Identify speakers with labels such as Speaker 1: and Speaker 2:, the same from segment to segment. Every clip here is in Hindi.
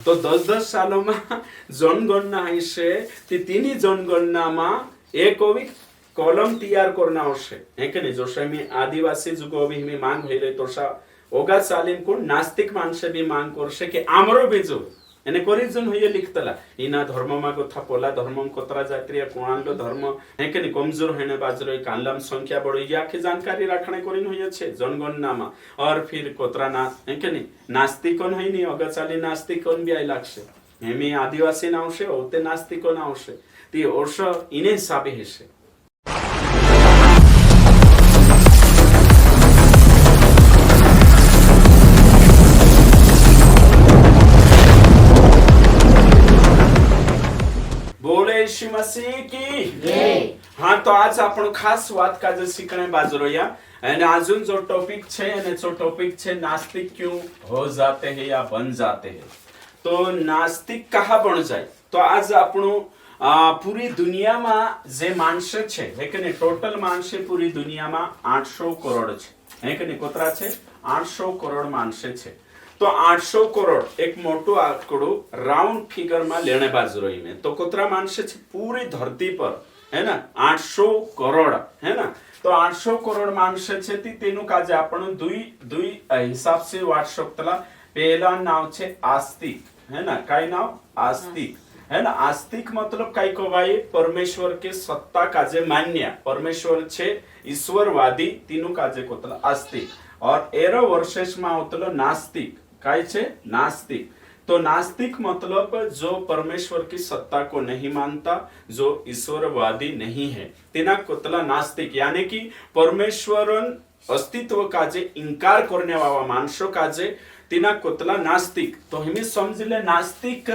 Speaker 1: તો 10-10 સાલોમાં જનગણના હશે તે તેની જનગણનામાં એક ઓવી कॉलम तैयार करना आवश्य है कि नहीं जोशा में आदिवासी जुगो भी हमें मांग है रे तोशा ओगा सालिम को नास्तिक मानसे भी मांग करशे कि आमरो बेजो एने कोरिजन होय लिखतला इना धर्ममा कथा पोला धर्मम कोतरा जात्रिया कोणालो धर्म है कि नहीं कमजोर हेने बाजरो कालम संख्या बड़ो या के जानकारी राखणे करिन होय छे जनगणनामा और फिर कोतरा ना है कि नहीं नास्तिकोन होय नहीं ओगा साली नास्तिकोन भी आइ लागशे हेमे आदिवासी ना आवशे ओते नास्तिकोन आवशे ती ओर्ष इने हिसाबे हेशे मसीह की हाँ तो आज आपण खास बात का जे सीखणे बाजरो या અને આજુન जो टॉपिक छे અને जो टॉपिक छे नास्तिक क्यों हो जाते हैं या बन जाते हैं तो नास्तिक कहा बन जाए तो आज આપણું पूरी दुनिया में जे मानसे छे है के ने टोटल मानसे पूरी दुनिया में 800 करोड़ छे है के ने कोतरा छे 800 करोड़ मानसे छे तो 800 करोड़ एक मोटो आंकड़ो राउंड फिगर में लेने बाजू रही में तो कोतरा मानसे पूरी धरती पर है ना 800 करोड़ है ना तो 800 करोड़ मानसे छे तेनु काजे आपण दुई हिसाब से व्हाट्सएप तला पहला नाम छे आस्तिक है ना काई नाम आस्तिक है ना आस्तिक मतलब काई को भाई परमेश्वर के सत्ता काजे मान्य परमेश्वर छे ईश्वरवादी तीनु काजे कोतला आस्तिक और एरो वर्सेस में होतलो नास्तिक काय छे नास्तिक तो नास्तिक मतलब जो परमेश्वर की सत्ता को नहीं मानता जो ईश्वरवादी नहीं है तेना कोतला नास्तिक यानी कि परमेश्वर अस्तित्व का जे इनकार करने वाला मानसो का जे तेना कोतला नास्तिक तो हमें समझ ले नास्तिक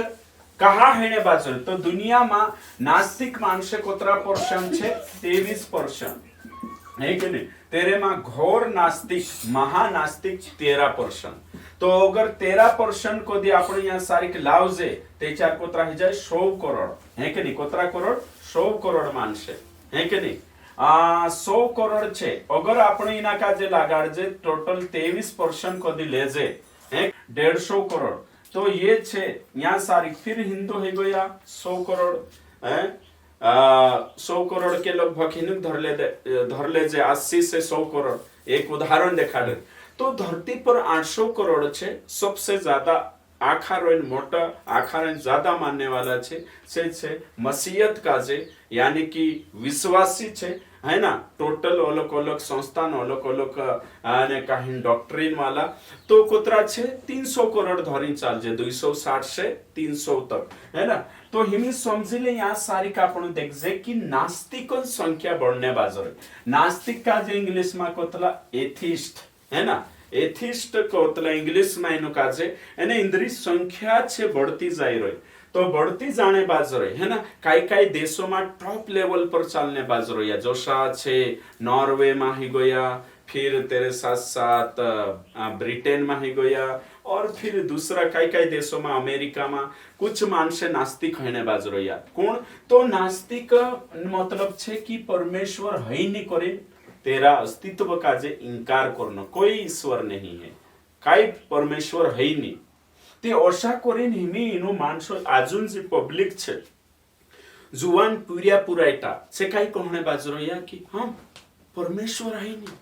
Speaker 1: कहा है बाजू तो दुनिया में नास्तिक मानसे कोतरा परसेंट छे 23% है कि नहीं तेरे में घोर नास्तिक महानास्तिक 13% तो अगर 13% को दी आपण यहाँ सारिक लावजे ते चार कोतरा ही जाए 100 करोड़ है कि नहीं कोतरा करोड़ 100 करोड़ मानसे है कि नहीं 100 करोड़ छे अगर आपण इना का जे लागाड़जे टोटल 23% को दी लेजे है 150 करोड़ तो ये छे यहाँ सारिक फिर हिंदू है गया 100 करोड़ है 100 करोड़ के लगभग हिंदू धर ले जे 80 से 100 करोड़ एक उदाहरण देखा दे तो धरती पर 800 करोड़ छे सबसे ज्यादा आखारोन मोटा आखारोन ज्यादा मानने वाला छे मसीहत का जे यानी कि विश्वासी छे है ना टोटल अलग अलग संस्थान अलग अलग ने कहीं डॉक्ट्रिन वाला तो कोतरा छे 300 करोड़ धरी चाल जे 260 से 300 तक है ना तो हिमी समझी ले यहाँ सारी का अपन देख जे कि नास्तिकों संख्या बढ़ने बाजर नास्तिक का जे इंग्लिश में कोतला एथिस्ट है ना एथिस्ट कोतला इंग्लिश में इनो का जे एने इंद्री संख्या छे बढ़ती जाई रही तो बढ़ती जाने बाजू रही है ना कई देशों में टॉप लेवल पर चलने बाजू रही है जोशा छे नॉर्वे में ही गया फिर तेरे साथ साथ ब्रिटेन में ही गया और फिर दूसरा कई देशों में अमेरिका में कुछ मानसे नास्तिक होने बाजू रही है कौन तो नास्तिक मतलब छे कि परमेश्वर है नहीं करे तेरा अस्तित्व का जे इनकार करना कोई ईश्वर नहीं है काई परमेश्वर है नहीं ते अशा करीन हिमी इनो मानसो आजुन जे पब्लिक छे जुवान पुरिया पुरायटा से काई कहणे बाजू रहिया कि हां परमेश्वर है नहीं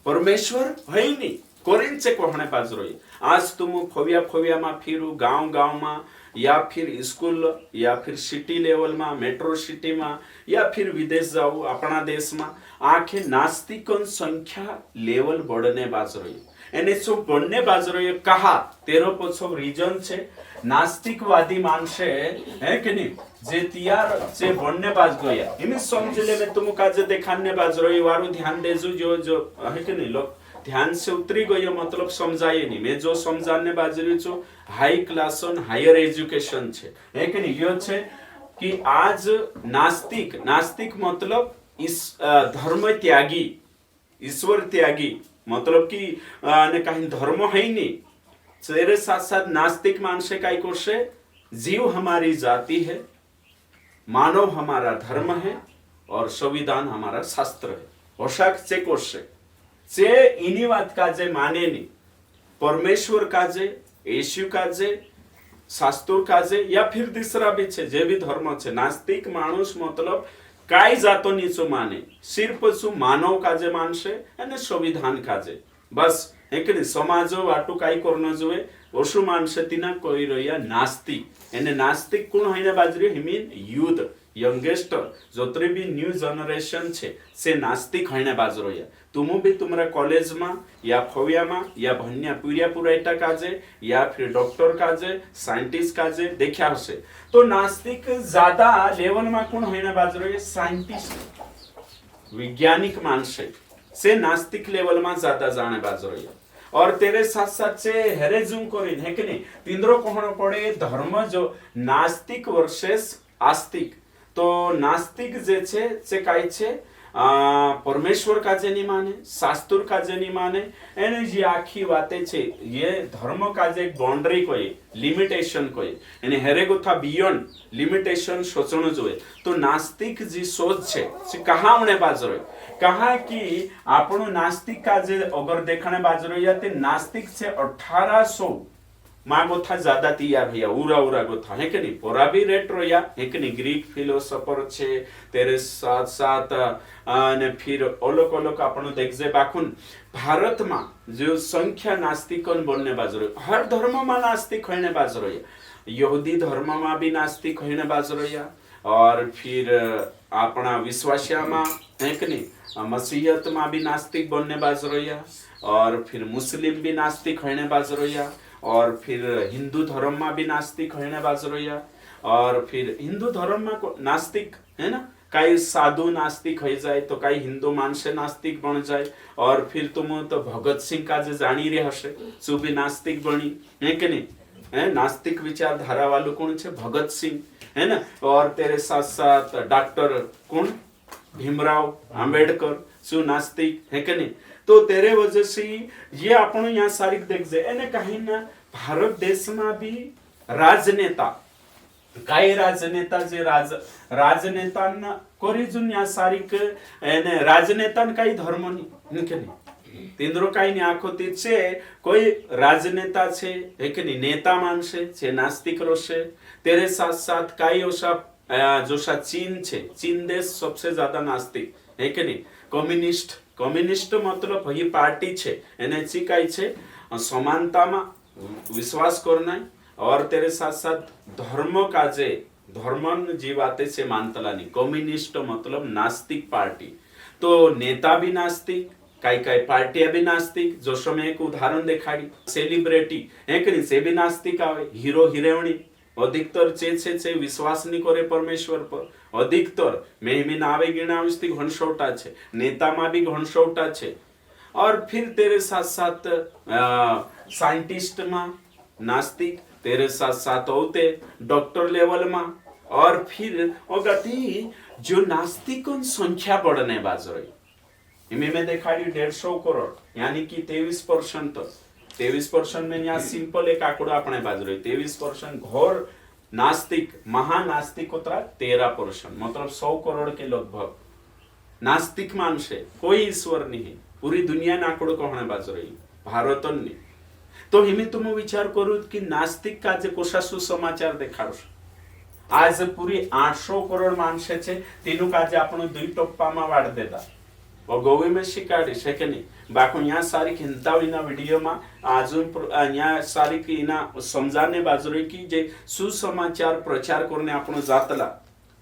Speaker 1: परमेश्वर है नहीं करीन से कहणे बाजू रही आज तुम फविया में फिरू गांव में या फिर स्कूल या फिर सिटी लेवल में मेट्रो सिटी में या फिर विदेश जाओ अपना देश में आखे नास्तिकों संख्या लेवल बढ़ने बाजू रही एने सो बढ़ने बाजू रही कहा तेरो पछो रीजन छे नास्तिकवादी मानसे है कि नहीं जे तियार जे बढ़ने बाज गया इमे समझले में तुम का जे देखाने बाज रही वारू ध्यान देजो जो है कि नहीं लोग ध्यान से उतरी गयो मतलब समझाए नहीं मैं जो समझाने बाज रही छो high class on higher education छे है कि नहीं यो छे कि आज नास्तिक मतलब इस धर्म त्यागी ईश्वर त्यागी मतलब कि ने कहीं धर्म है नहीं तेरे साथ साथ नास्तिक मानसे काई कोशे जीव हमारी जाति है मानव हमारा धर्म है और संविधान हमारा शास्त्र है पोशाक से कोशे से इनी बात का जे माने नहीं परमेश्वर का जे येशू काजे शास्त्र काजे या फिर तीसरा भी छे जे भी धर्म छे नास्तिक मानुष मतलब काई जातो नीचो माने सिर्फ शू मानव काजे मानशे अने संविधान काजे बस एक समाजो वाटू काई करनो जोए ओशु मानशे तीना कोई रह्या नास्तिक एने नास्तिक कोण होईने बाजरी हिमीन यूथ यंगेस्टर जोतरे भी न्यू जनरेशन छे से नास्तिक होईने बाजरो या तुमु भी तुम्हारा कॉलेज में या फौया में या भन्या पूरिया पुराइटा काजे या फिर डॉक्टर काजे साइंटिस्ट काजे देखा हसे तो नास्तिक ज्यादा लेवल में कोण होईने बाजरो या साइंटिस्ट वैज्ञानिक मानसे से नास्तिक लेवल में ज्यादा जाने बाजरो या और तेरे साथ साथ से हेरे जूम करिन है कि नहीं तिंद्रो कहनो पड़े धर्म जो नास्तिक वर्सेस आस्तिक तो नास्तिक जे छे से काई छे परमेश्वर का जे नहीं माने शास्त्र का जे नहीं माने एने जे आखी बातें छे ये धर्म का जे एक बाउंड्री कोई लिमिटेशन कोई एने हेरे को था बियॉन्ड लिमिटेशन सोचनो जोए तो नास्तिक जी सोच छे से कहां उणे बाजरो कहा कि आपनो नास्तिक का जे अगर देखने बाजरो या ते नास्तिक से 1800 मां गोथा ज्यादा तैयार भैया उरा उरा गोथा है कि नहीं पोरा भी रेट रोया है कि नहीं ग्रीक फिलोसोफर छे तेरे साथ साथ ने फिर ओलोक ओलोक आपण देखजे बाखुन भारत में जो संख्या नास्तिकन बनने बाजरो हर धर्म में नास्तिक होने बाजरो यहूदी धर्म में भी नास्तिक होने बाजरो और फिर अपना विश्वासिया में है कि नहीं मसीहत में भी नास्तिक बनने बाजरो और फिर मुस्लिम भी नास्तिक होने बाजरो और फिर हिंदू धर्म में भी नास्तिक होने बाजरो और फिर हिंदू धर्म में नास्तिक है ना कई साधु नास्तिक हो जाए तो कई हिंदू मानसे नास्तिक बन जाए और फिर तुम तो भगत सिंह का जो जानी रहे हसे सु भी नास्तिक बनी है कि नहीं है नास्तिक विचारधारा वालों कौन छे भगत सिंह है ना और तेरे साथ साथ डॉक्टर कौन भीमराव अंबेडकर सु नास्तिक है कि नहीं तो तेरे वजह से ये आपण यहाँ सारी देख जे एने कहीं ना भारत देश में भी राजनेता काही राजनेता जे राजनेता कोरिजुन या सारीक एने राजनेता काही धर्म नहीं तिंद्रो काही नहीं आखो तीचे कोई राजनेता छे है कि नहीं नेता मानसे छे नास्तिक रोशे तेरे साथ साथ काही ओसा जोसा चीन छे चीन देश सबसे ज्यादा नास्तिक है कि नहीं कम्युनिस्ट मतलब ये पार्टी छे एने ची काई छे समानता में विश्वास करना और तेरे साथ साथ धर्म का जे धर्मन जी बातें से मानतला नहीं कम्युनिस्ट मतलब नास्तिक पार्टी तो नेता भी नास्तिक कई कई पार्टियां भी नास्तिक जो समय एक उदाहरण दिखाड़ी सेलिब्रिटी है कि नहीं से भी नास्तिक आवे हीरो हीरोइनी अधिकतर चे विश्वास नहीं करे परमेश्वर पर अधिकतर में नावे गिणावस्ती घनसौटा छे नेता में भी घनसौटा छे और फिर तेरे साथ साथ साइंटिस्ट में नास्तिक तेरे साथ साथ होते डॉक्टर लेवल में और फिर गति जो नास्तिकों संख्या बढ़ने बाजरो में देखाड़ी 150 करोड़ यानी कि 23% 23% में यहाँ सिंपल एक आंकड़ो अपने बाजरो 23% घोर नास्तिक महानास्तिक उतरा 13% मतलब 100 करोड़ के लगभग नास्तिक मानसे कोई ईश्वर नहीं पूरी दुनिया ना आंकड़ो कहने बाजरो भारत नहीं तो हिमे तुम विचार करू कि नास्तिक का जे कोशा सुसमाचार देखाड़ो आज पूरी 800 करोड़ मानसे छे तेनु काजे आपण दुई टप्पा में वाड़ देता और गोवी में शिकाड़ी है कि नहीं बाको यहाँ सारी हिंतावीना वीडियो में आज यहाँ सारी की ना समझाने बाजरो की जे सुसमाचार प्रचार करने आपण जातला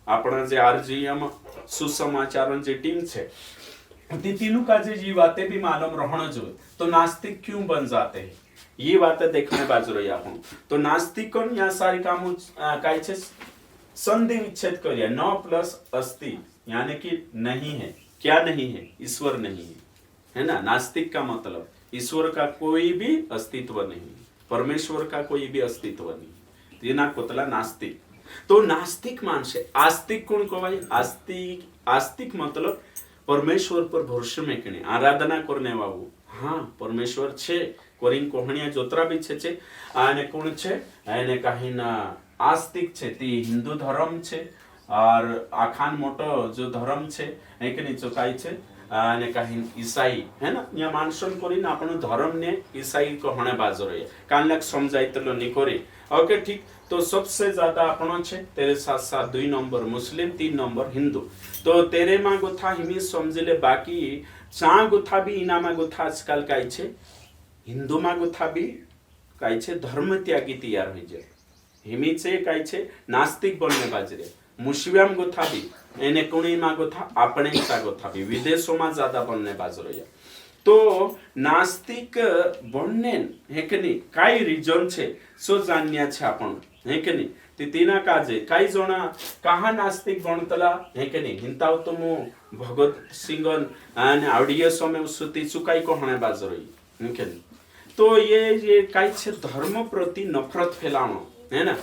Speaker 1: आपण जे आरजीएम सुसमाचार जे टीम छे तीनों का जी बातें भी मालूम रहना जो तो नास्तिक क्यों बन जाते हैं ये बातें देखने बाजू रही आपण तो नास्तिकों या सारी काम काय छे संधि विच्छेद करिया न प्लस अस्ति यानी कि नहीं है क्या नहीं है ईश्वर नहीं है ना नास्तिक का मतलब ईश्वर का कोई भी अस्तित्व नहीं परमेश्वर का कोई भी अस्तित्व नहीं तीना कोतला नास्तिक तो नास्तिक मानसे आस्तिक कौन कहवाय आस्तिक मतलब परमेश्वर पर भरोसा में कने आराधना करने वाळू हाँ परमेश्वर छे कोरिंग कोहणिया जोतरा भी छे आने कोण छे आने काही ना आस्तिक छे ती हिंदू धर्म छे और आखान मोटो जो धर्म छे है कि नहीं चुकाई छे ने कहीं ईसाई है ना या मानसन करी अपन धर्म ने ईसाई को हणे बाजर कान लग समझाइतलो नि करे ओके ठीक। तो सबसे ज्यादा अपन छे तेरे साथ साथ 2 नंबर मुस्लिम 3 नंबर हिंदू। तो तेरे मा गुथा हिमी समझले बाकी चा गुथा भी इना मा गुथा आजकल काय छे हिंदू मा गुथा भी काय छे धर्म त्यागी तैयार होई जाय हिमी छे काय छे नास्तिक बनने बाजरे मुस्लिम गुथा भी एने कोणी मा गुथा आपणे सा गुथा भी विदेशों मा ज्यादा बनने बाजरे। तो नास्तिक बनने हे के नहीं काय रीजन छे सो जान्या छे आपण हे के नहीं ते तीना काजे काही जणा कहा नास्तिक बनतला हे के नहीं हिंताव तो मु भगत सिंगन आणि ऑडियो समय सुती चुकाई को हणे बाजरोई हे के नहीं। तो ये काही छे धर्म प्रति नफरत फैलानो है ना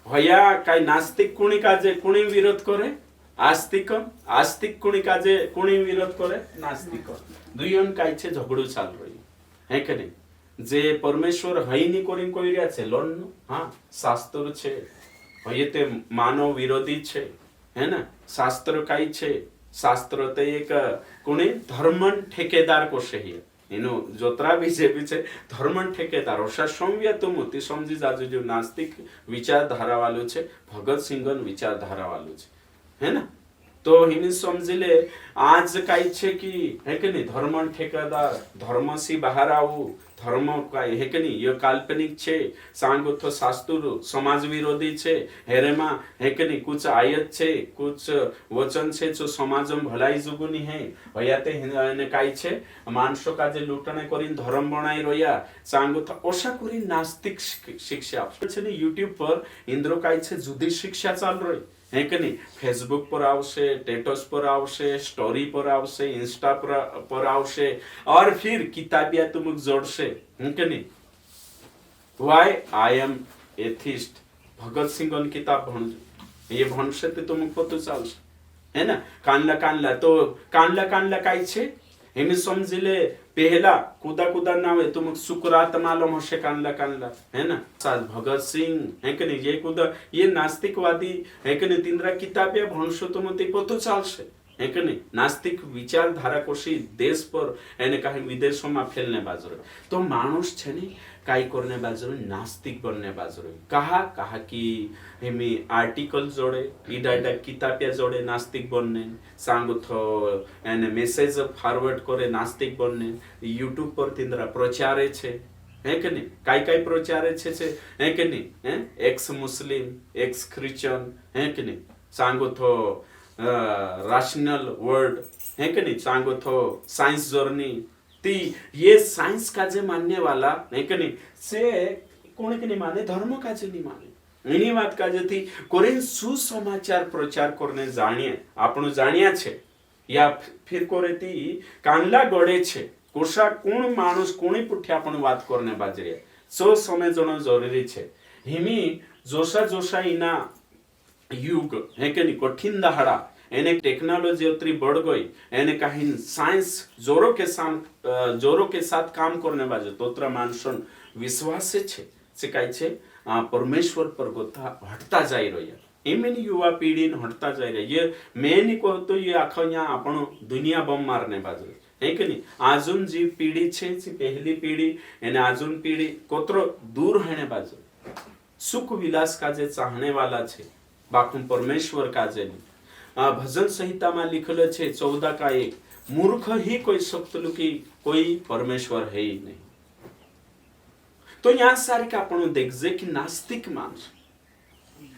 Speaker 1: होया काही नास्तिक कुणी काजे कुणी विरोध करे आस्तिक आस्तिक कुणी काजे कुणी विरोध करे नास्तिक दुयन काही छे झगड़ो चाल रही है के नहीं जे परमेश्वर हई नी कोरी कोई रिया छे लोन हां शास्त्र छे होये ते मानव विरोधी छे है ना शास्त्र काही छे शास्त्र ते एक कोणी धर्मन ठेकेदार को छे एनो जोत्रा भी जे भी छे धर्मन ठेकेदार ओसा संव्य तो मोती समझी जाजो जो नास्तिक विचारधारा वालो छे भगत सिंगन विचारधारा वालो छे है ना। तो हिनी समझले आज काही छे कि है के नहीं धर्मन ठेकेदार धर्म से बाहर आऊ धर्म काय है के नहीं ये काल्पनिक छे सांगो तो शास्त्र समाज विरोधी छे हेरेमा है के नहीं कुछ आयत छे कुछ वचन छे जो समाजम भलाई जुगुनी है भयाते ने काय छे मानसो का जे लूटने करिन धर्म बनाई रोया सांगो तो ओसा करी नास्तिक शिक्षा छे ने यूट्यूब पर इंद्रो काय छे जुदी शिक्षा चाल रही है कि नहीं फेसबुक पर आवशे स्टेटस पर आवशे स्टोरी पर आवशे इंस्टा पर आवशे और फिर किताबिया तुम जोड़शे है कि नहीं व्हाई आई एम एथिस्ट भगत सिंगन किताब भण ये भणशे ते तुम पतो चालशे है ना कानला तो कानला काय छे हेमी समझिले पहला कुदा नावे तुम सुकरात मालूम होशे कानला है ना साल भगत सिंह है कि नहीं ये कुदा ये नास्तिकवादी है कि नहीं तिंद्रा किताबे भणशो तुम ते पतो चालशे है कि नहीं नास्तिक विचारधारा कोशी देश पर एने काही विदेशों में फैलने बाजरो तो मानुष छे ने काय करने बाजरो नास्तिक बनने बाजरो कहा कि हेमी आर्टिकल जोड़े इडाइडा किताबिया जोड़े नास्तिक बनने सांगो थो एने मैसेज फॉरवर्ड करे नास्तिक बनने यूट्यूब पर तिंद्रा प्रचारे छे है कि नहीं काय प्रचारे छे है कि नहीं हैं एक्स मुस्लिम एक्स क्रिश्चियन है कि नहीं सांगो थो रैशनल वर्ड है कि नहीं सांगो थो साइंस जर्नी ती ये साइंस का जे मानने वाला है कि नहीं से कोने के नहीं माने धर्म का जे नहीं माने इनी बात का जे थी कोरिन सुसमाचार प्रचार करने जानिए आपण जानिया छे या फिर कोरे ती कानला गड़े छे कोशा कोण मानुस कोणी पुठ्ठे आपण बात करने बाजरे सो समय जण जरूरी छे हिमी जोशा इना युग है कि नहीं कठिन दहाड़ा एने टेक्नोलॉजी उतरी बढ़ गई एने कहीं साइंस जोरों के साथ काम करने वाले तोत्रा मानसन विश्वास से काय छे परमेश्वर पर गोथा हटता जाई रही एमेनी युवा पीढ़ी हटता जाई रही ये मैं को तो ये आखो यहाँ आपण दुनिया बम मारने बाजू है कि नहीं आजुन जी पीढ़ी छे पहली पीढ़ी एने आजुन पीढ़ी कोतरो दूर होने बाजू सुख विलास का जे चाहने वाला छे बाकू परमेश्वर का जे भजन संहिता में लिखल है 14:1 मूर्ख ही कोई सकतलु की कोई परमेश्वर है ही नहीं। तो यहाँ सारी का अपन देखजे कि नास्तिक मानस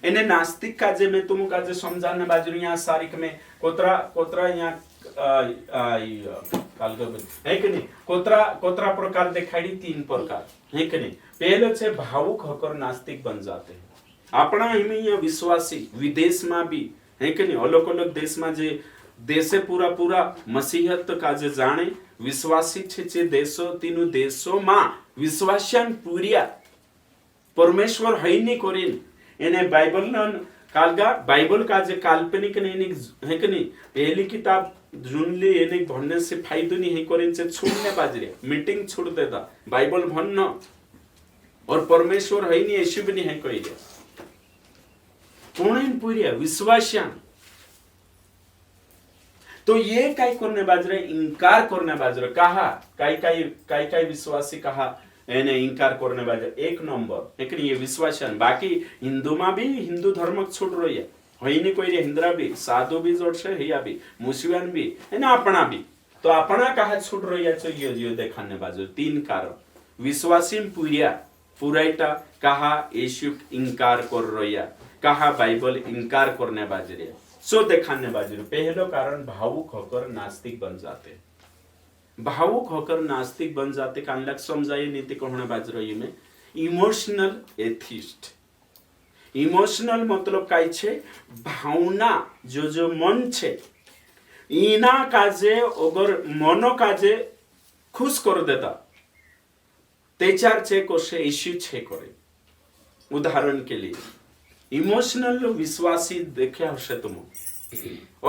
Speaker 1: एने नास्तिक का जे मैं तुम का जे समझाने बाजू यहाँ सारी में कोतरा यहाँ है कि नहीं कोतरा प्रकार दिखाई 3 प्रकार है कि नहीं पहले से भावुक होकर नास्तिक बन जाते हैं अपना ही विश्वासी विदेश में भी है कि नहीं अलग देश में जे देशे पूरा मसीहत का जे जाने विश्वासी छे देशो तीनु देशो मा विश्वासियान पूरिया परमेश्वर है नहीं कोरिन एने बाइबल का जे काल्पनिक नहीं है कि नहीं पहली किताब जुनली एने भन्ने से फायदो नहीं है कोरिन से छोड़ने बाजरे मीटिंग छोड़ देता बाइबल भन्नो और परमेश्वर है नहीं ऐसी भी नहीं है कोई पूर्ण पूरिया विश्वासियान तो ये काय करने बाजरे इनकार करने बाजरे कहा काय विश्वासी कहा એને ઇનકાર કરને બાજે એક નંબર એકની ये विश्वासन बाकी हिंदू में भी हिंदू धर्म छोड़ रही है होइनी कोई रे हिंद्रा भी साधु भी जोड़से हिया भी मुसलमान भी है ना अपना भी तो अपना कहा छूट रही है तो यो देखाने बाजू तीन कारण विश्वासी पुराइटा कहा यीशु इनकार कर रही है कहा बाइबल इनकार करने बाजरे सो देखाने बाजू पहलो कारण भावुक होकर नास्तिक बन जाते भावुक होकर नास्तिक बन जाते कान लग समझाइए नीति कहने बाज रही में इमोशनल एथिस्ट इमोशनल मतलब काय छे भावना जो मन छे इना काजे अगर मनो काजे खुश कर देता तेचार छे कोशे इश्यू छे करे उदाहरण के लिए इमोशनल विश्वासी देखे हसे तुम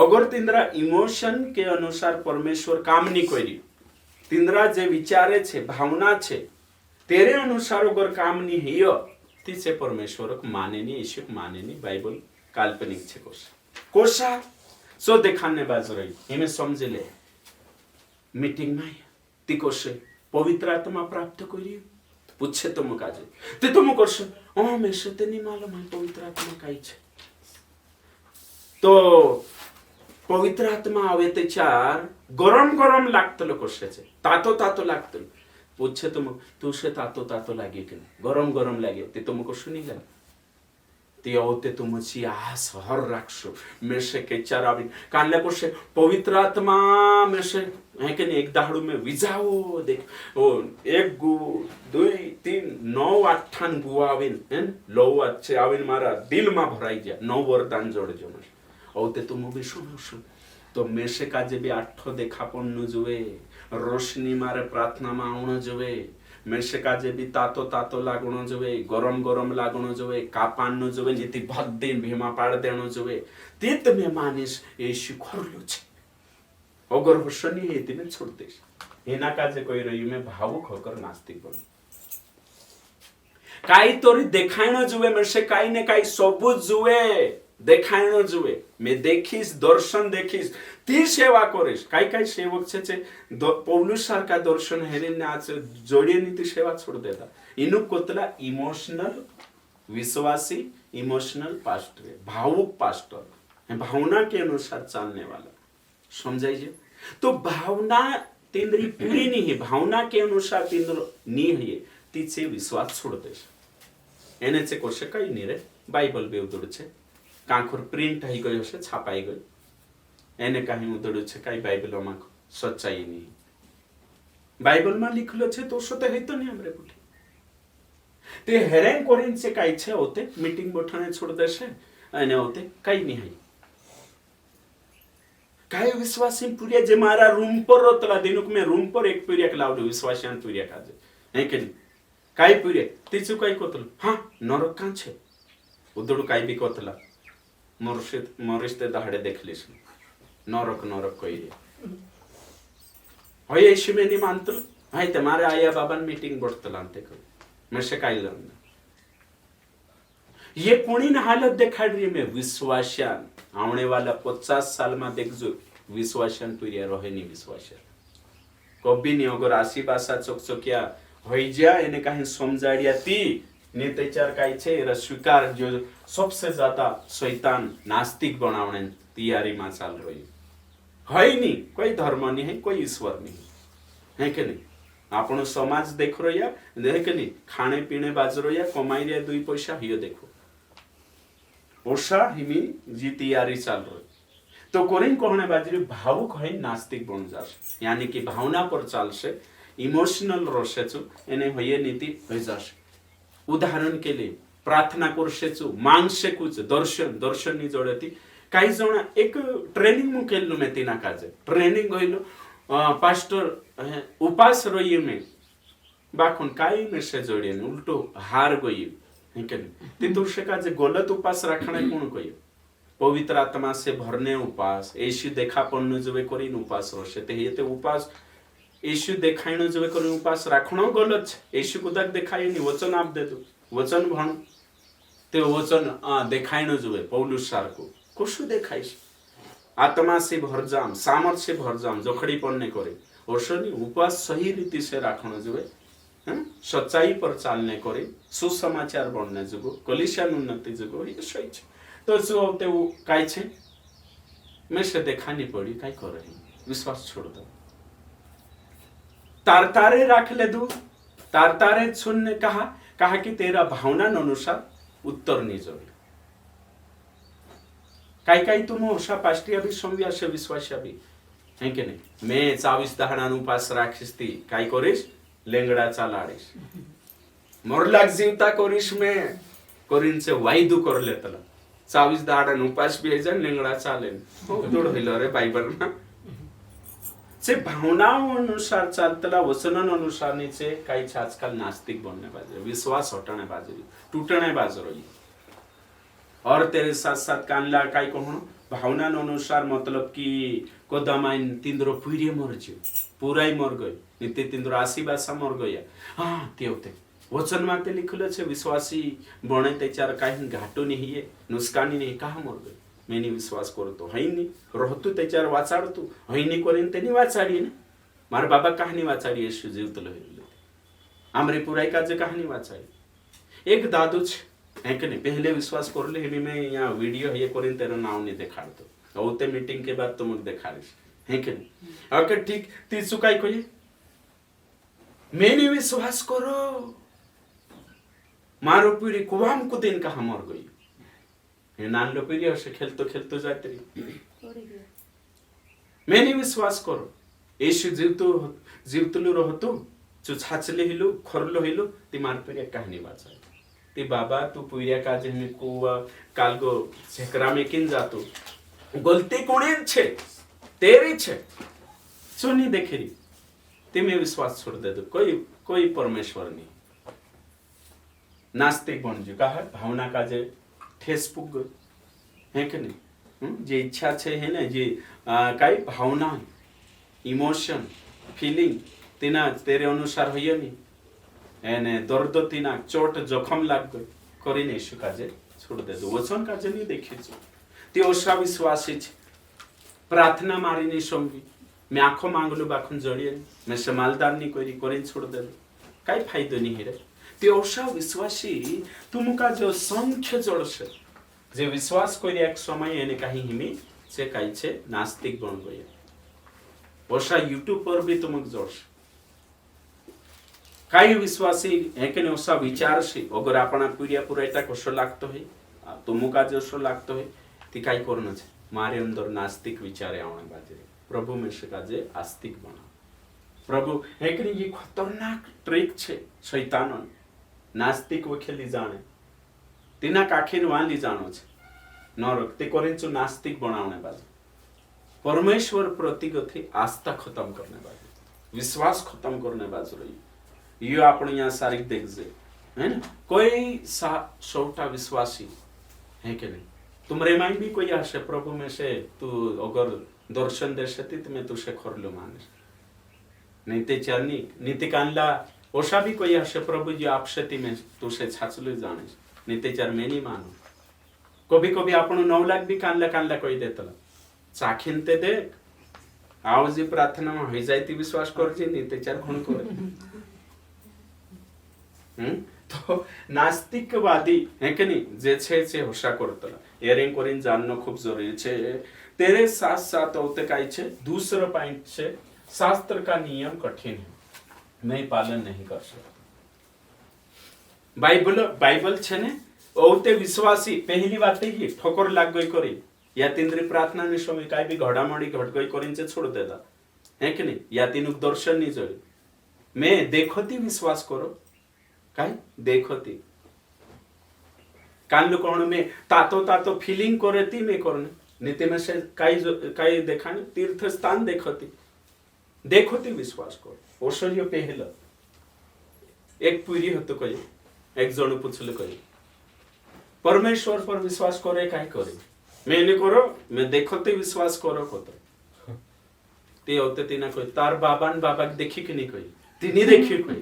Speaker 1: अगर तिंद्रा इमोशन के अनुसार परमेश्वर काम नहीं करी तिंद्रा जे विचारे छे भावना छे तेरे अनुसार अगर काम नहीं हियो तीसे परमेश्वर माने नहीं ईश्वर माने नहीं बाइबल काल्पनिक छे कोशा सो देखाने बाज रही हमें समझे ले मीटिंग में ती कोशे पवित्र आत्मा प्राप्त करी पूछे तुम काजे ते तुम कोशे ओ मैं से नहीं मालूम है पवित्र आत्मा काई छे तो पवित्र आत्मा आवे ते चार गरम गरम लागतलो कशाचे तातो लागतलो पूछे तुम तुसे तातो लागे की गरम गरम लागे ते तुम कशु नहीं लागे ते औते तुम ची आस हर राखशो में से के चार आवी कानले कोशे पवित्र आत्मा में से है के एक दाहड़ू में विजाओ देख ओ एक गु दुई तीन 9 8 गु आविन हैं लो अच्छे आविन मारा दिल में भराई जा 9 वरदान जोड़ जो औते तुम भी सुनो तो मेसे काजे भी 8 देखापन जुए रोशनी मारे प्रार्थना में आवण जुए मेसे काजे भी तातो लागण जुए गरम लागण जुए कापान जुए नीति भद दिन भीमा पाड़ देण जुए तीत में मानिस यीशु खरलो छे अगर होशनी है तिने छोड़ देश एना काजे कोई रही में भावुक होकर नास्तिक बन काई तोरी देखाइण जुए मेसे काई ने काई सब जुए देखाइण जुए मैं देखीस दर्शन देखीस ती सेवा करीस काई सेवक छे पौलुस सारखा दर्शन हेरीने आज जोड़िए नीति सेवा छोड़ देता इनु कोतला इमोशनल विश्वासी इमोशनल पास्टर भावुक पास्टर भावना के अनुसार चलने वाला समझाइए तो भावना तिंद्री पूरी नहीं है भावना के अनुसार तिंद्र नहीं है तीचे विश्वास छोड़ दे एने से कोशे कई नहीं रे बाइबल बे उदड़ छे कांखर प्रिंट ही गयो से छापाई गई एने कहीं उदड़ छे कई बाइबल में सच्चाई नहीं बाइबल में लिखलो छे तो सते है तो नहीं हमरे कुठी ते हेरेन कोरिन से कई छे होते मीटिंग बैठाने छोड़ दे से एने होते कई नहीं है काय विश्वासी पुरिया जे मारा रूम पर रोतला दिनुक में रूम पर एक पुरिया क्लाउड विश्वासियान पुरिया काजे है के काय पुरिया तिचु काय कोतल हां नरक कां छे उदड़ काय भी कोतला मरिस्ते दहाड़े देखलिस नरक कही रे होय यीशु में नहीं मानतल हाय तुम्हारे आया बाबा मीटिंग बढ़तलांते को मैं से काय लंदा ये पुणीन हालत दिखाड़ रही में विश्वासन आने वाला 50 साल में देखजो विश्वासन पुरिया रहे नहीं विश्वासन कभी नहीं अगर आसी भाषा चोकचोकिया हो जा एने कहीं समझाड़िया ती नेतेचार काई छे र स्वीकार जो सबसे ज्यादा शैतान नास्तिक बनावने तैयारी में चल रही है नहीं कोई धर्म नहीं है कोई ईश्वर नहीं है कि नहीं आपण समाज देख रही है कि नहीं खाने पीने बाज रही कमाई रे 2 पैसा हियो देखो ओषा हिमी जी तैयारी चल रही तो कोरिन कहने बाजरी भावुक है नास्तिक बन जास यानी कि भावना पर चल से इमोशनल रोसे छु एने होये नीति हो जास उदाहरण के लिए प्रार्थना करसे छु मांगसे कुछ दर्शन नि जोड़ती काही जण एक ट्रेनिंग मु केल्लो में तिना काजे ट्रेनिंग होइलो पास्टर उपास रही में बाखुन काही में जोड़ियन उल्टो हार गई तितुर्षे का जे गलत उपास रखने कौन कहियो पवित्र आत्मा से भरने उपास यीशु देखा पन्नु जबे करिन उपास रोसे ते येते उपास यीशु देखाइनो जबे करिन उपास राखणो गलत यीशु को तक देखाइनी वचन आप दे दो वचन भण ते वचन देखाइनो जबे पौलुस सारको कसु देखाइस आत्मा से भरजाम, सामर्थ से भरजाम, जोखड़ी पड़ने करे ओशनी उपवास सही रीति से राखण जुए, सच्चाई पर चालने करे, सुसमाचार बनने जुगो, कलिसियान उन्नति जुगो ये सही छे। तो जो ते वो काय छे मैं से देखा नहीं पड़ी काय कर रही, विश्वास छोड़ दो। तारतारे राख ले दू, तारतारे सुनने कहा कि तेरा भावना अनुसार उत्तर नहीं जोड़ी। काही तुम होशा पाष्ट्रिया भी संव्या से विश्वास भी है कि नहीं। मैं 24 दहाडानु उपास राखीस ती काय करीश लेंगडा चालाडीश, मोरलाक जीवता करीश में करीनचे वायदू कर लेतला 24 दहाडानु उपास भी जन लेंगडा चालेन जोड होईल रे बायबल में से भावनाओं अनुसार चालतला वचनन अनुसार नीचे काही आजकाल नास्तिक बनने बाजे, विश्वास हटने बाजे, टूटने बाजे रही। और तेरे साथ साथ कानला काय कहूं भावना अनुसार मतलब कि कोदमाइन तिंद्रो पुरे मर ज्यो, पूराई मर गई नित्य तिंद्रो आशीबासा मर गया। हाँ ते वचन में ते लिखल छे विश्वासी बने त्याच्यार काही घाटो नहीं नुकसानी नहीं कहा मर गई। मैंने विश्वास करतो हैनी रहतु त्याच्यार वाचाडतु हैनी करेन तेनी वाचाडी ने मार बाबा कहानी वाचाडी येशू जीवतलो हेले आमरे पुराई काजे कहानी वाचाडी। एक दादू छे है कि नहीं पहले विश्वास कर ले मैं यहाँ वीडियो ये करें तेरा नाम नहीं दिखा दो और ते मीटिंग के बाद तुम दिखा रही है कि नहीं। अगर ठीक तीसु काय कोई मैंने विश्वास करो मारो पीढ़ी कुवाम को दिन कहा मर गई ये नान लो पीढ़ी से खेलतो जाते रही। मैंने विश्वास करो यीशु जीवतलु रहतो जो छाचले हिलो खरलो हिलो ती मार पीढ़ी कहानी वाचा ती बाबा तू पुर्या काजे में को कालगो सेकरा में किन जातो गलती कोणेन छे तेरी छे सुनी देखेरी ती में विश्वास छोड़ दे दो कोई परमेश्वर नहीं। नास्तिक बन जो कहा भावना काजे ठेस पुग है कि नहीं। जे इच्छा छे है ना जे काई भावना इमोशन फीलिंग तीना तेरे अनुसार होइए नहीं एने दर्द तीना चोट जोखम लाग गई करीने यीशु काजे छोड़ दे दो वचन काजे नहीं देखी छे ते ओसा विश्वासी छे प्रार्थना मारी नहीं समझी मैं आंखों मांगलू बाखुन जड़िए मैं समालदार नहीं कोई करीन छोड़ दे दो काई फायदो नहीं रे ते ओसा विश्वासी तुम का जो संख्य जड़ से जे विश्वास कोई एक समय एने कहीं हिमी से काई छे नास्तिक बन गए ओसा यूट्यूब पर भी तुमक जोड़ काही विश्वासी है कि ओसा विचार से अगर आपना पीढ़िया पुरायता कसो लागतो है तुमुका जसो लागतो है ती काय करनो छे मारे अंदर नास्तिक विचारे आवणे बाजे प्रभु में से काजे आस्तिक बना प्रभु है कि ये खतरनाक ट्रिक छे शैतान नास्तिक वखेली जाने तिना काखीर वाली जानो छे नरक ते करेंचो नास्तिक बनावणे बाजे परमेश्वर प्रति गथी आस्था खत्म करने बाजे विश्वास खत्म करने बाजे रही यो आपण यहाँ सारिक देख जे है ना कोई सौटा विश्वासी है कि नहीं तुमरे माई भी कोई आशे प्रभु में से तू अगर दर्शन दे सकती तो मैं तुझे खोर लो माने नहीं ते चरनी नीति कानला ओशा भी कोई आशे प्रभु जी आपसे ती में तुझे छाचलो जाने नहीं ते चर मैं नहीं मानो कभी कभी आपण 9 लाख भी कानला कोई देतला चाखिन ते देख आओ जी प्रार्थना में हो जाती विश्वास कर जी नहीं ते चर खून करे तो नास्तिकवादी है कि नहीं जे छे होशा करतला एरिंग करिन जाननो खूब जरूरी छे। तेरे साथ साथ होते काय छे दूसरा पॉइंट छे शास्त्र का नियम कठिन है मैं पालन नहीं कर सकता। बाइबल छे ने ओते विश्वासी पहली बात है ये ठोकर लाग गई करी या तिंद्री प्रार्थना ने समय काय भी घडामडी घट गई करिन से छोड़ देता है कि नहीं या तिनुक दर्शन नहीं जोई मैं देखोती विश्वास करो काय देखोती कान कोण में तातो फीलिंग करती में करने नीति में से काई देखाने तीर्थ स्थान देखोती विश्वास कर औषधीय पहल एक पीढ़ी होतो कही एक जन पूछले कही परमेश्वर पर विश्वास करे काय करे मैं नहीं करो मैं देखोती विश्वास करो कतो ते होते तीना कोई तार बाबा देखी कि नहीं कोई तिनी देखी कोई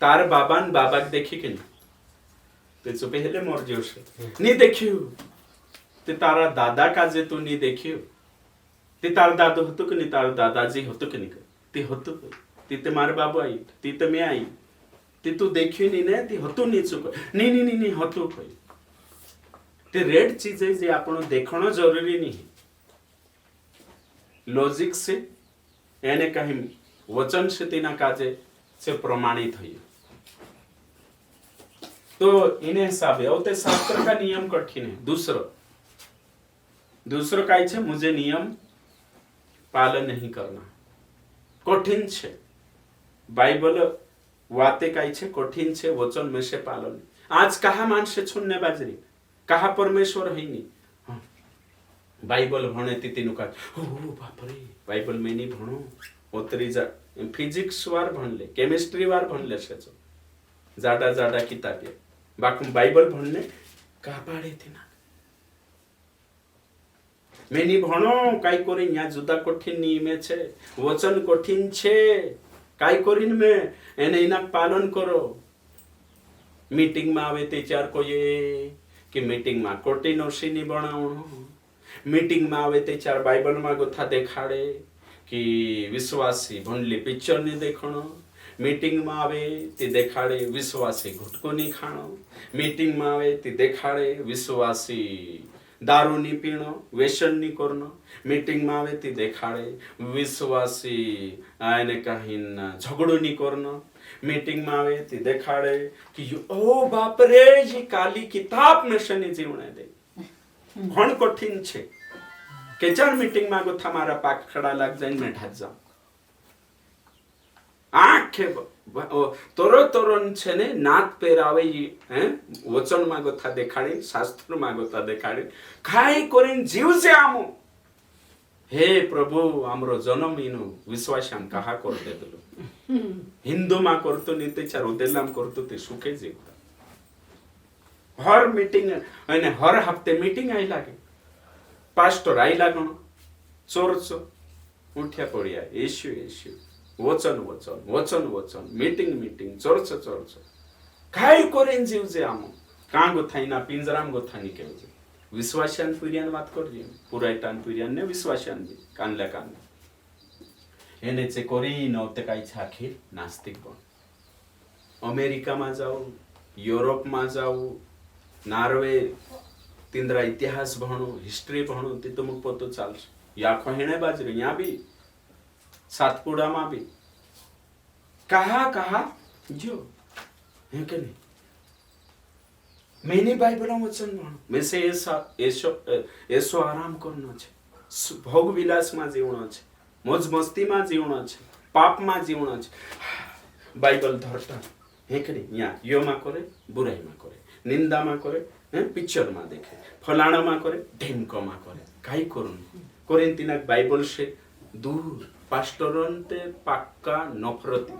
Speaker 1: तार बाबा देखी कि नहीं ते पहले मर जो नहीं देखियो ते तारा दादा का जे तू नहीं देखियो ते तार दादो होतो की नाही, तार दादाजी होतो की नाही, ते होतो ती ते मार बाबू आई ती ते मी आई ती तू देखियो नहीं ना ती होतो नहीं चुक नहीं नहीं नहीं होतो कोई ते रेड चीजें जे आपण देखणं जरुरी नहीं लॉजिक से यानी कहीं वचन से तेना काजे से प्रमाणित हुई तो इन्हें हिसाबे और ते शास्त्र का नियम कठिन है। दूसरो काय छे मुझे नियम पालन नहीं करना कठिन छे। बाइबल वाते काय छे कठिन छे वचन में से पालन। आज कहा मानसे छुन्ने बाजरी कहा परमेश्वर है नहीं हाँ। बाइबल भणे तीनु का ओ बाप रे बाइबल में नहीं भणो ओतरी जा फिजिक्स वार भणले केमिस्ट्री वार भणले छे जाडा जाडा किताबे बाकी बाइबल भणले का पाडे थीना मेनी भणो काई कोरी या जुदा कठिन नियमे छे वचन कठिन छे काई कोरीन में एने इना पालन करो। मीटिंग में आवे ते चार कोई कि मीटिंग में कठिन ओशीनी बनावणो मीटिंग में आवे ते चार बाइबल में गोथा देखाड़े कि विश्वासी भणली पिक्चर नहीं देखणो मीटिंग में आवे ते देखाड़े विश्वासी घुटको नहीं खाणो मीटिंग में आवे ते देखाड़े विश्वासी दारू नहीं पीणो व्यसन नहीं करनो मीटिंग में आवे ते देखाड़े विश्वासी आने कहीं झगड़ो नहीं करनो मीटिंग में आवे ते देखाड़े कि ओ बाप रे ये काली किताब में से नहीं जीवने दे घण कठिन छे के चार मीटिंग में गोथा मारा पाक खड़ा लग जाए मैं ढात जाऊं आंखे तोरो तोरन छे ने नाक पेरावे हैं वचन में गोथा देखाड़ी शास्त्र में गोथा देखाड़ी खाई कोरिन जीव से आमो हे प्रभु आमरो जन्म इनो विश्वास हम कहा कर दे दलो हिंदू मा करतो नीते चार उदेलाम करतो ते सुखे जीवता हर मीटिंग अने हर हफ्ते मीटिंग आई लागे पास्टर आई लागणो चोरचो उठ्या पड़िया येशू येशू वचन वचन वचन वचन मीटिंग मीटिंग चर्च चर्च काय करेन जीव जे आमो का गोथाईना पिंजराम गोथानी केवजे विश्वासान पुरियान बात करजे पुरायटान पुरियान ने विश्वासान भी कानला कान एने चे कोरी नौते काय छाखीर नास्तिक बन अमेरिका में जाओ यूरोप में जाओ नॉर्वे तिंद्रा इतिहास भणो हिस्ट्री भणो ते तो मुक पतो चालश या खहेणे बाजरे या भी सातपुड़ा में भी कहा जो है के नहीं मैंने बाइबल वचन भणो में से ऐसो आराम करनो छे भोग विलास में जीवनो छे मौज मस्ती में जीवनो छे पाप में जीवनो छे बाइबल धरता है के नहीं या यो मा करे बुराई में करे निंदा मा करे पिक्चर में देखे फलाना मा करे ढेमको मा करे काई करुन करेन तिना बाइबल से दूर पास्टरनते पक्का नफरती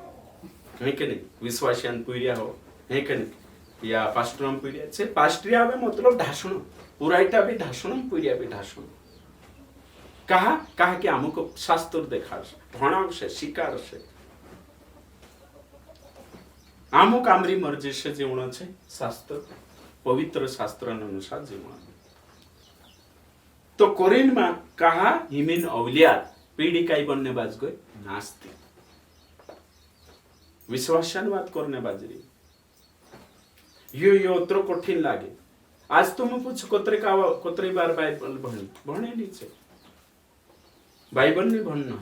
Speaker 1: है के नहीं विश्वासियान पुरिया हो है के नहीं या पास्टरम पुरिया से पास्ट्रिया में मतलब ढासण पुराइटा भी ढासण पुरिया भी ढासण कहा कि हमको शास्त्र देखा भणाव से शिकार से आमुक आमरी मर्जी से जीवन छे शास्त्र पवित्र शास्त्र अनुसार जीवन तो कोरिन में कहा हिमिन औलियात पीढ़ी काई बनने बाज गए नास्तिक विश्वासन बात करने बाजरी यो उतरो कठिन लागे आज तुम पूछ कोतरी बार बाइबल भणे नहीं छे बाइबल नहीं भणनो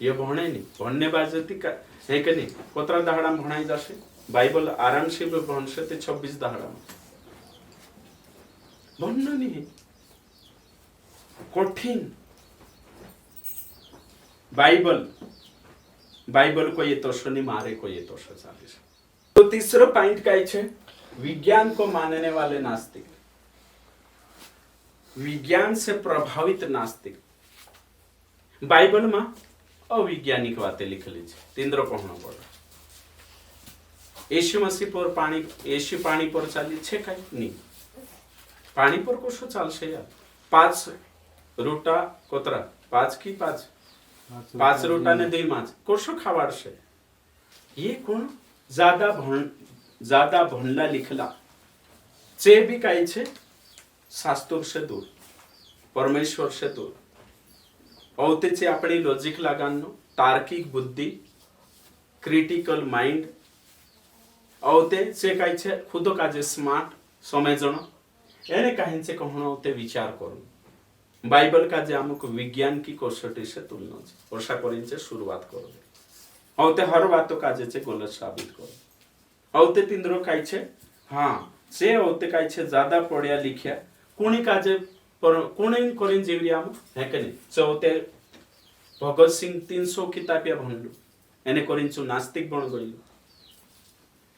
Speaker 1: ये भणे नहीं भणने बाजती का है के नहीं कोतरा दहाड़ा भणाई जाशे बाइबल आराम से भणसे ते 26 दहाड़ा भणनो नहीं कठिन बाइबल को ये तो नहीं मारे को ये तो 40 तो तीसरा पॉइंट का है विज्ञान को मानने वाले नास्तिक विज्ञान से प्रभावित नास्तिक बाइबल में अवैज्ञानिक बातें लिख लीजिए तीन्द्र कहना पड़ा यीशु मसीह पर पानी यीशु पानी पर चली छे कहीं नहीं पानी पर कोशो चालशे यार 5 रोटा कोतरा 5 की 5 रोटा ने 2 माछ कोशो खावाड़शे ये कोण ज्यादा भणला लिखला चे भी काई छे शास्त्र से दूर, परमेश्वर से दूर, अवतेचे आपली लॉजिक लगानो, तार्किक बुद्धि, क्रिटिकल माइंड, अवते से काय छे खुद काजे स्मार्ट समझण, एने काहीन से कहण अवते विचार करू। बाइबल का जे आमुक विज्ञान की कसौटी से तुलना छे, वर्षा करिन से शुरुआत करू, अवते हर बात काजे छे गलत साबित करू। अवते तिंद्रो काय छे, हाँ से अवते काय छे ज्यादा पढ़िया लिखिया कुणी काजे पर कुणी करिन जेवरी आम है के नहीं चौते भगत सिंह 300 किताबिया भणलु एने करिन छु नास्तिक बन गइलु।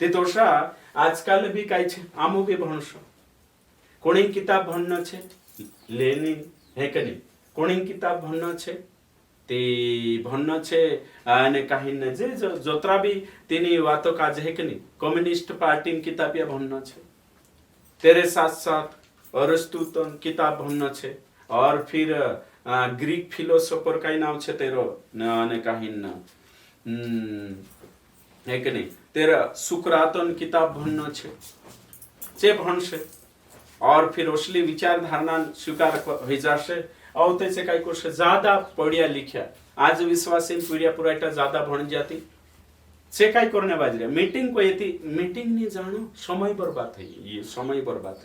Speaker 1: ते दोषा आजकाल भी काय छे आमो भी भणशो, कुणी किताब भणन छे लेनिन है के नहीं, कुणी किताब भणन छे ते भणन छे અને કાહીને જે જોતરા भी તેની વાતો કાજ है કે नहीं, कम्युनिस्ट पार्टी किताबिया भणन छे, तेरे साथ साथ अरस्तुतन किताब भणन छे, और फिर ग्रीक फिलोसोफर काई नाम छे तेरो અને કાહીन है के नहीं, तेरा सुकरातन किताब भणन छे जे भणशे, और फिर असली विचारधारणा स्वीकार हो जाशे, अवते से काई करशे ज्यादा पढ़िया लिखिया आज विश्वासी पीढ़िया पुराटा ज्यादा भण जाती से काई करने बाजरे मीटिंग को येती मीटिंग नहीं जानो समय बर्बाद है, ये समय बर्बाद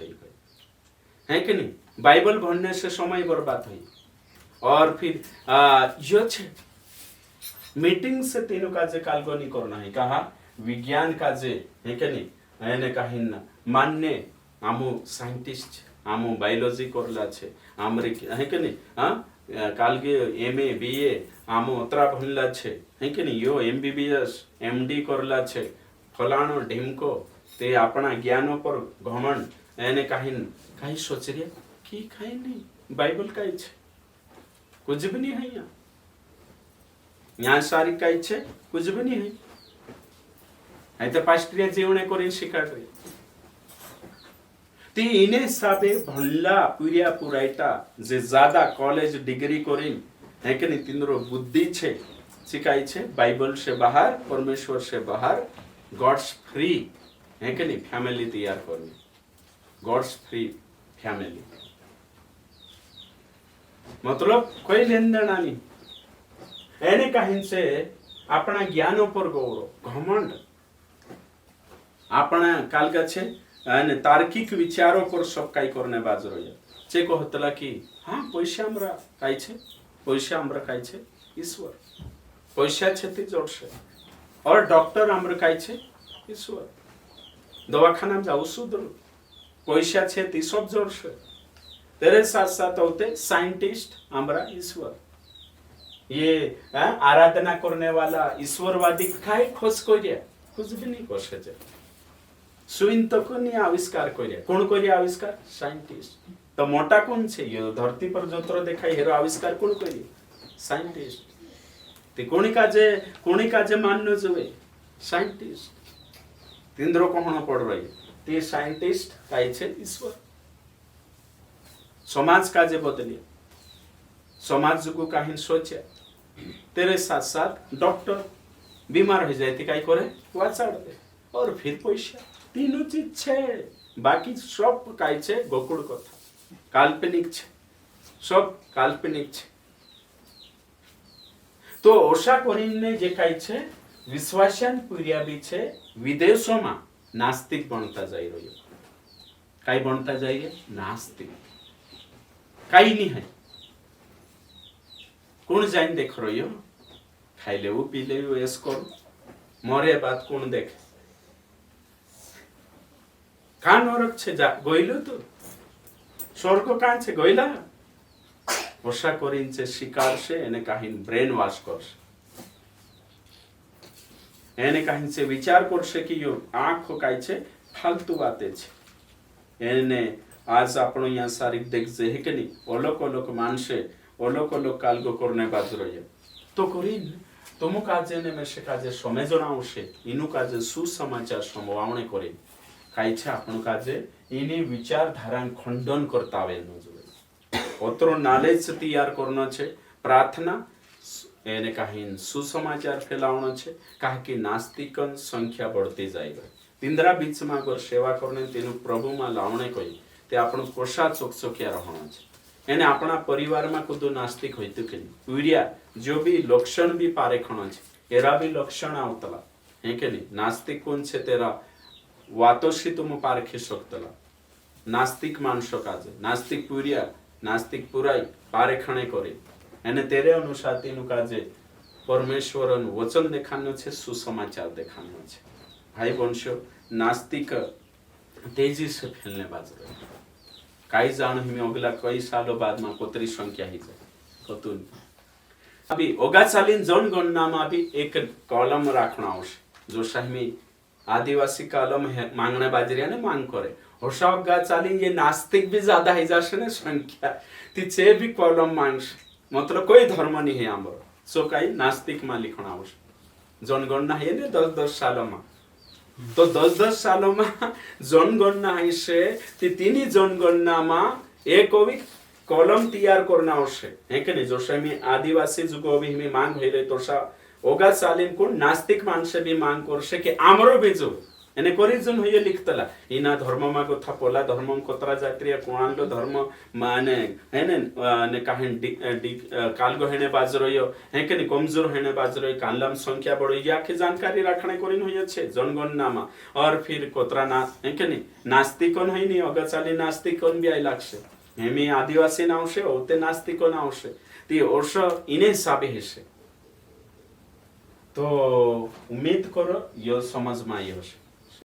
Speaker 1: है कि नहीं, बाइबल भणने से समय बर्बाद है। और फिर यो छे मीटिंग से तीनों काजे कालगो नहीं करना है, कहा विज्ञान काजे है कि नहीं, एने काहीन मान्य आमु साइंटिस्ट आमु बायोलॉजी करला छे आमरे है कि नहीं, हाँ कालगे एमए बीए आमु अतरा भणला छे है कि नहीं, यो एमबीबीएस एमडी करला छे फलाणो ढीमको ते अपना ज्ञानो पर घमंड एने काहीन काई सोच रिया कि काई नहीं, बाइबल काई छे कुछ भी नहीं है, यहाँ सारी काई छे कुछ भी नहीं है, तो पास्ट्रिया जीवने करीन शिकाड रही ती इने हिसाबे भणला पुरिया पुरायटा जे ज्यादा कॉलेज डिग्री करीन है कि नहीं, तिंद्रो बुद्धि छे सिखाई छे बाइबल से बाहर, परमेश्वर से बाहर, गॉड्स फ्री है कि नहीं फैमिली तैयार करनी, गॉड्स फ्री फैमिली मतलब कोई लेन देन नहीं, एने काहीन से अपना ज्ञान पर गौरव घमंड अपना कालगा छे અને તાર્કિક વિચારો પર सब કાઈ કરને બાજ રહ્યો છે કહતલા કે હા પૈસા हमरा કાઈ છે, પૈસા हमरा કાઈ છે ईश्वर, પૈસા છે તે જોડશે, और डॉक्टर हमरा કાઈ છે ईश्वर, दवाखाना में जाओ सुधर पैसा छे ती सब जोड़से, तेरे साथ साथ होते साइंटिस्ट हमरा ईश्वर, ये आराधना करने वाला ईश्वरवादी काई खोज करिया कुछ भी नहीं कर सके, सुइन तो कोनी आविष्कार करिया, कौन करिया आविष्कार साइंटिस्ट, तो मोटा कौन छे ये धरती पर जोतरो देखाई हेरो आविष्कार कौन करिया साइंटिस्ट, ते कोणी काजे माननो जोवे साइंटिस्ट, तिंद्रो कोहणो पड़ रही ते साइंटिस्ट काई छे ईश्वर, समाज काजे बदलिया, समाज को काहीन सोचा, तेरे साथ साथ डॉक्टर बीमार हो जाए काई करे वाचाड़ दे, और फिर पैसा, तीनों चीज छे, बाकी सब काई छे गोकुल कथा काल्पनिक छे, सब काल्पनिक छे। तो ओशा करीने जे काई छे विश्वासन पूर्या भी छे विदेशों में नास्तिक बनता जाई रह्यो, काई बनता जाइए नास्तिक, काई नहीं है, कौन जाइन देख रह्यो, खाई लेवो पी लेवो ऐस करो, मरे बात कौन देखे, का नरक छे जा गइलो तो स्वर्ग का छे गइला, ओशा करीन छे शिकार से एने काहीन ब्रेन वॉश करशे, एने काहीन से विचार करशे कि यो आंख काई छे फालतू बातें छे, एने आज आपण यहाँ सारी देख जे है कि नहीं, ओलोक ओलोक मानसे ओलोक ओलोक कालगो करने बाज रह्यो, तो करीन तुमु काजे ने मेसे काजे समझण आवशे, इनु काजे सुसमाचार संवावणे करीन काई छे आपण काजे इनी विचारधारा खंडन करता आवे न जोवे, ओतरो नॉलेज तैयार करनो छे, प्रार्थना एने काहीन सुसमाचार फैलावनो छे, काहे कि नास्तिकन संख्या बढ़ती जाएगा, तिंद्रा बीच में अगर सेवा करने तेनु प्रभु में लावणे कोई ते आपण कोशा चोकचोकिया रहणो छे एने अपना परिवार में कुदो नास्तिक होइतो के उरिया जो भी लक्षण भी पारे खणो छे एरा भी लक्षण आवतला हे के नहीं नास्तिक कोण छे तेरा वातोशी तुम पारखी शकतला नास्तिक मानसो काजे नास्तिक पुरिया नास्तिक पुराई पारेखणे करे एने तेरे अनुसार तेनु काजे परमेश्वरन वचन देखानो छे सुसमाचार देखानो छे भाई वंशो नास्तिक तेजी से फैलने बाज रहे काई जान हमें अगला कई सालों बाद में कोतरी संख्या ही जाए कतुन अभी ओगा चालीन जनगणना में भी एक कॉलम राखना आवश्यक जो शाही आदिवासी कॉलम है मांगने बाजरिया ने मांग करे होशा ओगा चालीन ये नास्तिक भी ज्यादा ही जाशे ने संख्या तीचे भी कॉलम मांग मतलब कोई धर्म नहीं है आमर सो काई नास्तिक में लिखना आवश्यक जनगणना है ने 10-10 सालों में तो 10-10 सालों में जनगणना है से तीनी जनगणना में एक भी कॉलम तैयार करना आवश्यक है कि नहीं जो में आदिवासी जो भी हमें मांग है तो सा ओगा सालिन को नास्तिक मानसे भी मांग करसे कि आमरो भी जो एने कोरिजन होय लिखतला इना धर्म मा गोथा पोला धर्म कोतरा जात्रिया कोणालो धर्म माने हेने ने काहन कालगो हेने बाजरोयो हे के कमजोर हेने बाजरोय कालम संख्या बड़ो या के जानकारी राखणे कोरिन होय छे जनगणना मा और फिर कोतरा ना हे के नास्तिकोन होय नी अगचाली नास्तिकोन भी आइ लागसे हेमी आदिवासी नावशे ओते नास्तिकोन आवशे ती ओर्ष इने हिसाबे हेसे तो उम्मीद करो यो समझ में आई हशे।